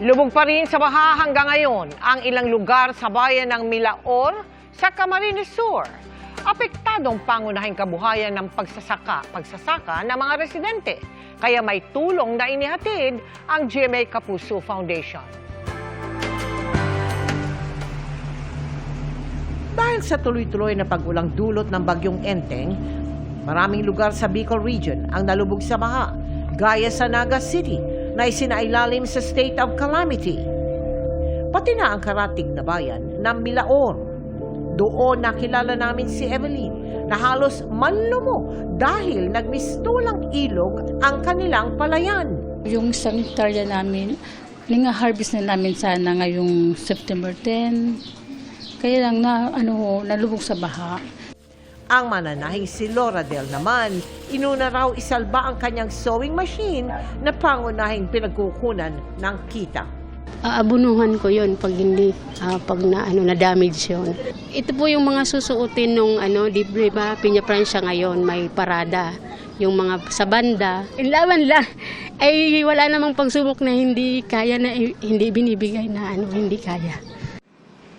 Lubog pa rin sa baha hanggang ngayon ang ilang lugar sa bayan ng Milaor sa Camarines Sur. Apektadong pangunahing kabuhayan ng pagsasaka ng mga residente. Kaya may tulong na inihatid ang GMA Kapuso Foundation. Dahil sa tuloy-tuloy na pag-ulang dulot ng bagyong Enteng, maraming lugar sa Bicol Region ang nalubog sa baha, gaya sa Naga City na isinailalim sa state of calamity. Pati na ang karatig na bayan ng Milaor. Doon nakilala namin si Evelyn na halos manlumo dahil nagmistulang ilog ang kanilang palayan. Yung isang hektarya namin, harvest na namin sana ngayong September 10. Kaya lang nalubog sa baha. Ang mananahing si Laura Del naman, inuna raw isalba ang kanyang sewing machine na pangunahing pinagkukunan ng kita. Aabunuhan ko yon pag hindi, pag na-damage yon. Ito po yung mga susuotin nung libre ba, Piña Francia ngayon, may parada. Yung mga sa banda, laban lang, ay wala namang pagsubok na hindi kaya na, hindi binibigay na hindi kaya.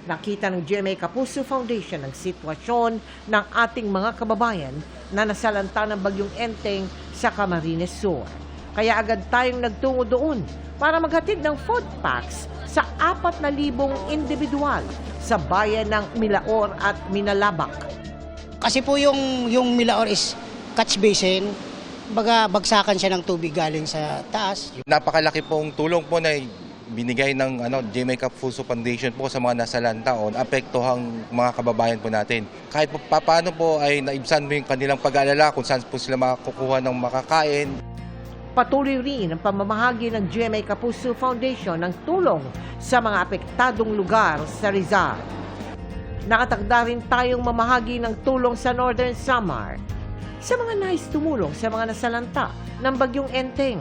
Nakita ng GMA Kapuso Foundation ang sitwasyon ng ating mga kababayan na nasalanta ng bagyong Enteng sa Camarines Sur. Kaya agad tayong nagtungo doon para maghatid ng food packs sa 4,000 individual sa bayan ng Milaor at Minalabak. Kasi po yung Milaor is catch basin, bagsakan siya ng tubig galing sa taas. Napakalaki pong tulong po na binigay ng GMA Kapuso Foundation po sa mga nasalanta o apektuhang mga kababayan po natin. Kahit paano po ay naibsan mo yung kanilang pag-aalala kung saan po sila makakukuha ng makakain. Patuloy rin ang pamamahagi ng GMA Kapuso Foundation ng tulong sa mga apektadong lugar sa Rizal. Nakatakda rin tayong mamahagi ng tulong sa Northern Samar sa mga nais tumulong sa mga nasalanta ng bagyong Enteng.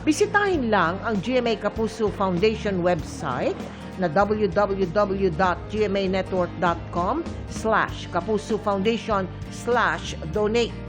Bisitahin lang ang GMA Kapuso Foundation website na www.gmanetwork.com/Kapuso Foundation/donate.